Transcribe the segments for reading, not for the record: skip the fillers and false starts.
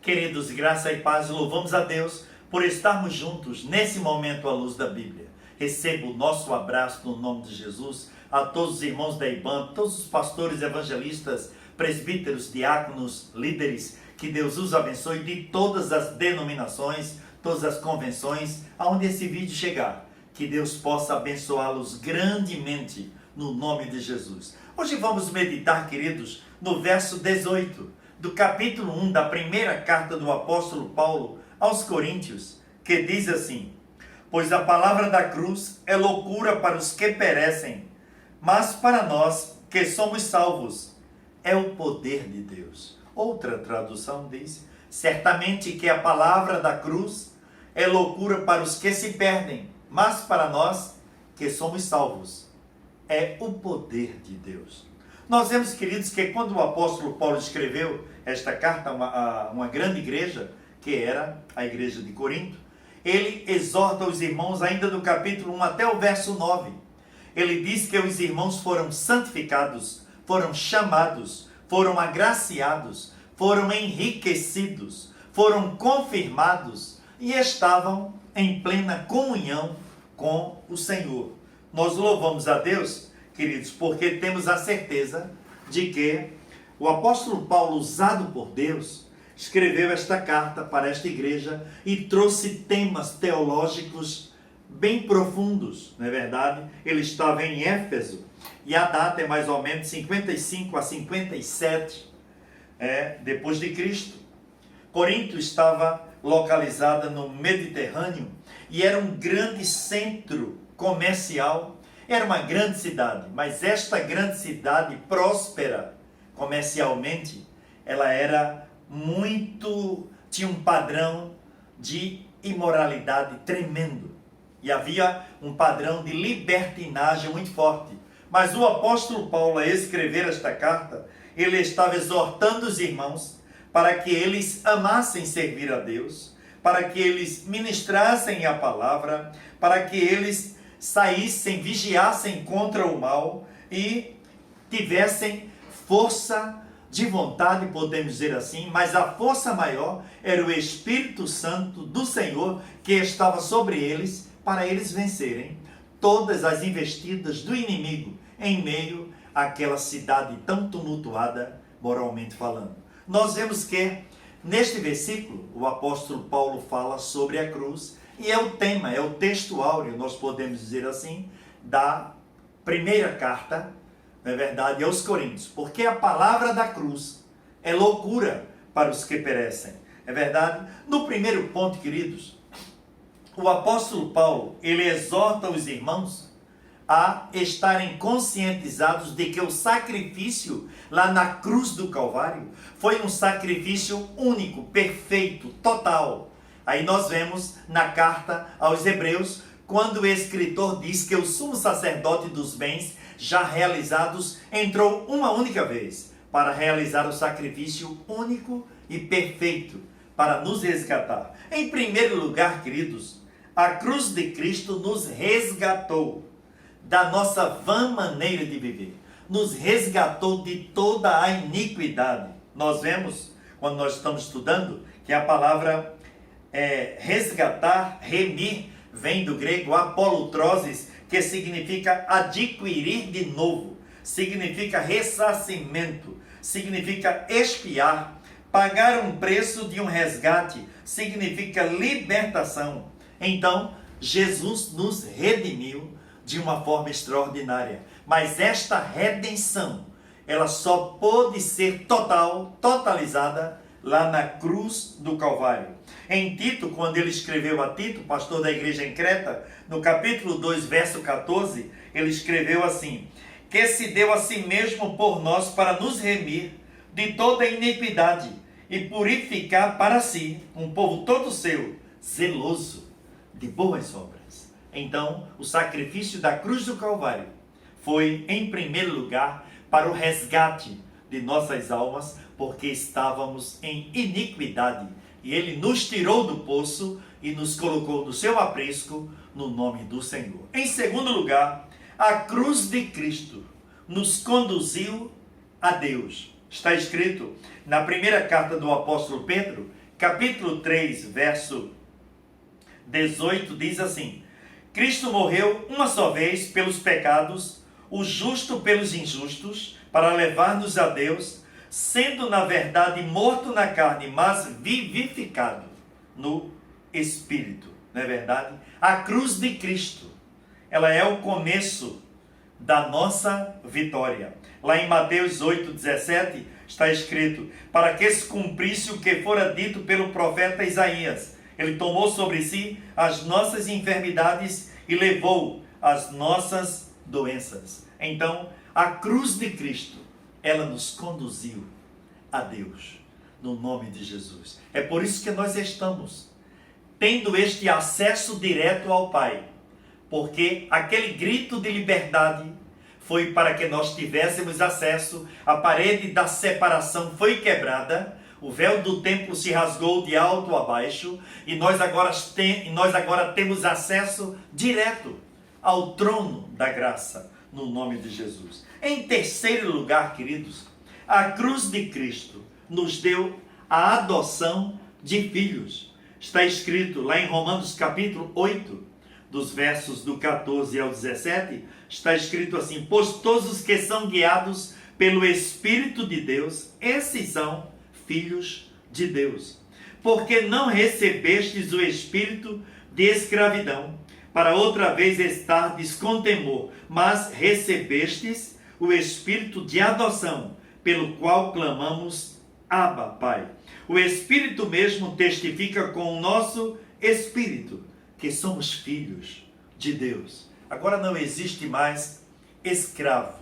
Queridos, graça e paz, louvamos a Deus por estarmos juntos nesse momento à luz da Bíblia. Recebo o nosso abraço no nome de Jesus a todos os irmãos da IBAM, todos os pastores, evangelistas, presbíteros, diáconos, líderes. Que Deus os abençoe de todas as denominações, todas as convenções, aonde esse vídeo chegar. Que Deus possa abençoá-los grandemente no nome de Jesus. Hoje vamos meditar, queridos, no verso 18 do capítulo 1 da primeira carta do apóstolo Paulo aos Coríntios, que diz assim: pois a palavra da cruz é loucura para os que perecem, mas para nós que somos salvos é o poder de Deus. Outra tradução diz: certamente que a palavra da cruz é loucura para os que se perdem, mas para nós que somos salvos é o poder de Deus. Nós vemos, queridos, que quando o apóstolo Paulo escreveu esta carta a uma grande igreja, que era a igreja de Corinto, ele exorta os irmãos ainda do capítulo 1 até o verso 9. Ele diz que os irmãos foram santificados, foram chamados, foram agraciados, foram enriquecidos, foram confirmados e estavam em plena comunhão com o Senhor. Nós louvamos a Deus, queridos, porque temos a certeza de que o apóstolo Paulo, usado por Deus, escreveu esta carta para esta igreja e trouxe temas teológicos bem profundos, não é verdade? Ele estava em Éfeso e a data é mais ou menos 55 a 57 depois de Cristo. Corinto estava localizada no Mediterrâneo e era um grande centro comercial. Era uma grande cidade, mas esta grande cidade próspera comercialmente, ela era tinha um padrão de imoralidade tremendo. E havia um padrão de libertinagem muito forte. Mas o apóstolo Paulo, a escrever esta carta, ele estava exortando os irmãos para que eles amassem servir a Deus, para que eles ministrassem a palavra, para que eles saíssem, vigiassem contra o mal e tivessem força de vontade, podemos dizer assim, mas a força maior era o Espírito Santo do Senhor que estava sobre eles para eles vencerem todas as investidas do inimigo em meio àquela cidade tão tumultuada, moralmente falando. Nós vemos que neste versículo o apóstolo Paulo fala sobre a cruz. E é o tema, é o texto áureo, nós podemos dizer assim, da primeira carta, não é verdade, aos Coríntios. Porque a palavra da cruz é loucura para os que perecem. É verdade? No primeiro ponto, queridos, o apóstolo Paulo, ele exorta os irmãos a estarem conscientizados de que o sacrifício lá na cruz do Calvário foi um sacrifício único, perfeito, total. Aí nós vemos na carta aos Hebreus, quando o escritor diz que o sumo sacerdote dos bens já realizados entrou uma única vez para realizar o sacrifício único e perfeito para nos resgatar. Em primeiro lugar, queridos, a cruz de Cristo nos resgatou da nossa vã maneira de viver. Nos resgatou de toda a iniquidade. Nós vemos, quando nós estamos estudando, que a palavra resgatar, remir, vem do grego apolutrosis, que significa adquirir de novo, significa ressarcimento, significa expiar, pagar um preço de um resgate, significa libertação. Então, Jesus nos redimiu de uma forma extraordinária, mas esta redenção, ela só pôde ser totalizada lá na cruz do Calvário. Em Tito, quando ele escreveu a Tito, pastor da igreja em Creta, no capítulo 2, verso 14, ele escreveu assim: que se deu a si mesmo por nós para nos remir de toda iniquidade e purificar para si um povo todo seu, zeloso de boas obras. Então, o sacrifício da cruz do Calvário foi, em primeiro lugar, para o resgate de nossas almas, porque estávamos em iniquidade. E ele nos tirou do poço e nos colocou no seu aprisco, no nome do Senhor. Em segundo lugar, a cruz de Cristo nos conduziu a Deus. Está escrito na primeira carta do apóstolo Pedro, capítulo 3, verso 18, diz assim: Cristo morreu uma só vez pelos pecados, o justo pelos injustos, para levar-nos a Deus, sendo na verdade morto na carne, mas vivificado no Espírito. Não é verdade? A cruz de Cristo, ela é o começo da nossa vitória. Lá em Mateus 8,17 está escrito: para que se cumprisse o que fora dito pelo profeta Isaías. Ele tomou sobre si as nossas enfermidades e levou as nossas doenças. Então, a cruz de Cristo, ela nos conduziu a Deus, no nome de Jesus. É por isso que nós estamos tendo este acesso direto ao Pai, porque aquele grito de liberdade foi para que nós tivéssemos acesso, a parede da separação foi quebrada, o véu do templo se rasgou de alto a baixo, e nós agora temos acesso direto ao trono da graça, no nome de Jesus. Em terceiro lugar, queridos, a cruz de Cristo nos deu a adoção de filhos. Está escrito lá em Romanos capítulo 8, dos versos do 14 ao 17, está escrito assim: pois todos os que são guiados pelo Espírito de Deus, esses são filhos de Deus. Porque não recebestes o espírito de escravidão, para outra vez estardes com temor, mas recebestes o espírito de adoção, pelo qual clamamos: Abba, Pai. O Espírito mesmo testifica com o nosso espírito que somos filhos de Deus. Agora não existe mais escravo.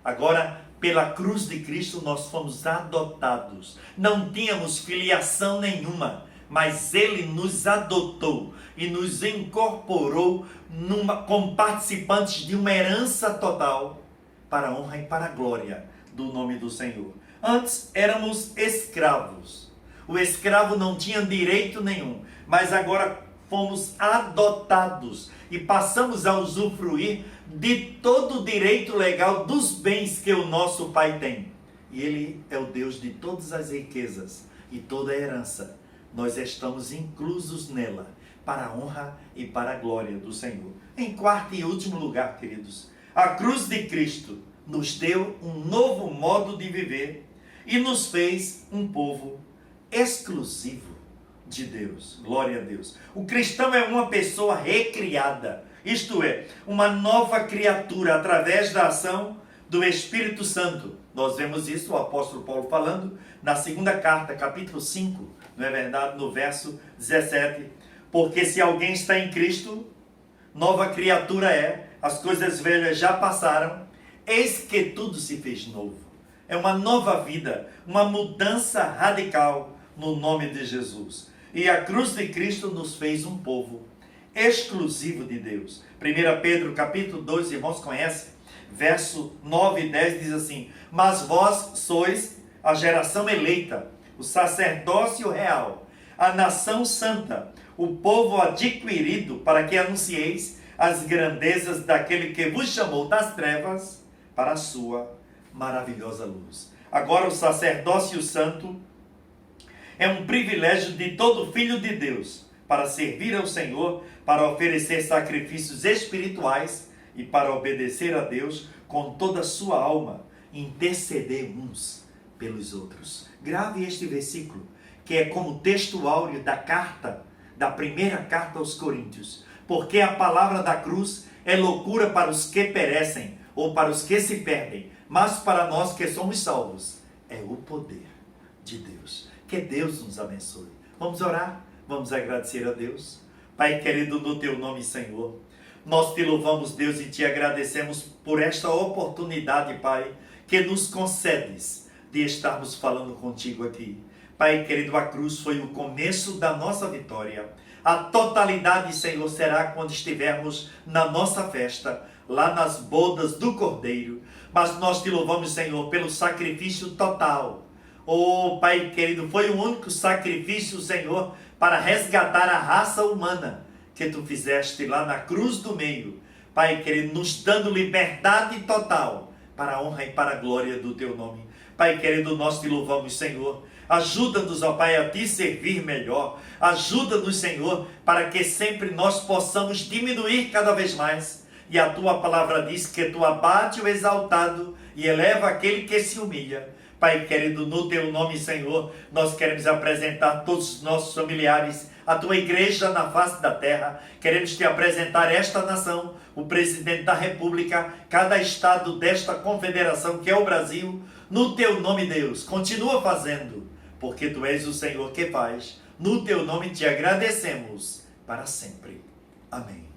Agora, pela cruz de Cristo, nós fomos adotados. Não tínhamos filiação nenhuma, mas Ele nos adotou e nos incorporou como participantes de uma herança total, para a honra e para a glória do nome do Senhor. Antes éramos escravos. O escravo não tinha direito nenhum, mas agora fomos adotados e passamos a usufruir de todo o direito legal dos bens que o nosso Pai tem. E Ele é o Deus de todas as riquezas e toda a herança. Nós estamos inclusos nela, para a honra e para a glória do Senhor. Em quarto e último lugar, queridos, a cruz de Cristo nos deu um novo modo de viver e nos fez um povo exclusivo de Deus. Glória a Deus. O cristão é uma pessoa recriada, isto é, uma nova criatura através da ação do Espírito Santo. Nós vemos isso, o apóstolo Paulo falando na segunda carta, capítulo 5, não é verdade? No verso 17. Porque se alguém está em Cristo, nova criatura é, as coisas velhas já passaram, eis que tudo se fez novo. É uma nova vida, uma mudança radical no nome de Jesus. E a cruz de Cristo nos fez um povo exclusivo de Deus. 1 Pedro capítulo 2, irmãos conhecem, verso 9 e 10 diz assim: mas vós sois a geração eleita, o sacerdócio real, a nação santa, o povo adquirido, para que anuncieis as grandezas daquele que vos chamou das trevas para a sua maravilhosa luz. Agora o sacerdócio santo é um privilégio de todo filho de Deus, para servir ao Senhor, para oferecer sacrifícios espirituais e para obedecer a Deus com toda a sua alma, interceder uns pelos outros. Grave este versículo, que é como texto áureo da primeira carta aos Coríntios, porque a palavra da cruz é loucura para os que perecem, ou para os que se perdem, mas para nós que somos salvos, é o poder de Deus. Que Deus nos abençoe. Vamos orar? Vamos agradecer a Deus. Pai querido, no Teu nome, Senhor, nós Te louvamos, Deus, e Te agradecemos por esta oportunidade, Pai, que nos concedes de estarmos falando contigo aqui. Pai querido, a cruz foi o começo da nossa vitória. A totalidade, Senhor, será quando estivermos na nossa festa, lá nas bodas do Cordeiro. Mas nós Te louvamos, Senhor, pelo sacrifício total. Oh, Pai querido, foi o único sacrifício, Senhor, para resgatar a raça humana que Tu fizeste lá na cruz do meio. Pai querido, nos dando liberdade total para a honra e para a glória do Teu nome. Pai querido, nós Te louvamos, Senhor, Ajuda-nos, ó Pai, a Te servir melhor. Ajuda-nos, Senhor, para que sempre nós possamos diminuir cada vez mais. E a Tua palavra diz que Tu abate o exaltado e eleva aquele que se humilha. Pai querido, no Teu nome, Senhor, nós queremos apresentar todos os nossos familiares, a Tua igreja na face da terra. Queremos Te apresentar esta nação, o presidente da república, cada estado desta confederação que é o Brasil. No Teu nome, Deus, continua fazendo, porque Tu és o Senhor que faz. No Teu nome te agradecemos para sempre. Amém.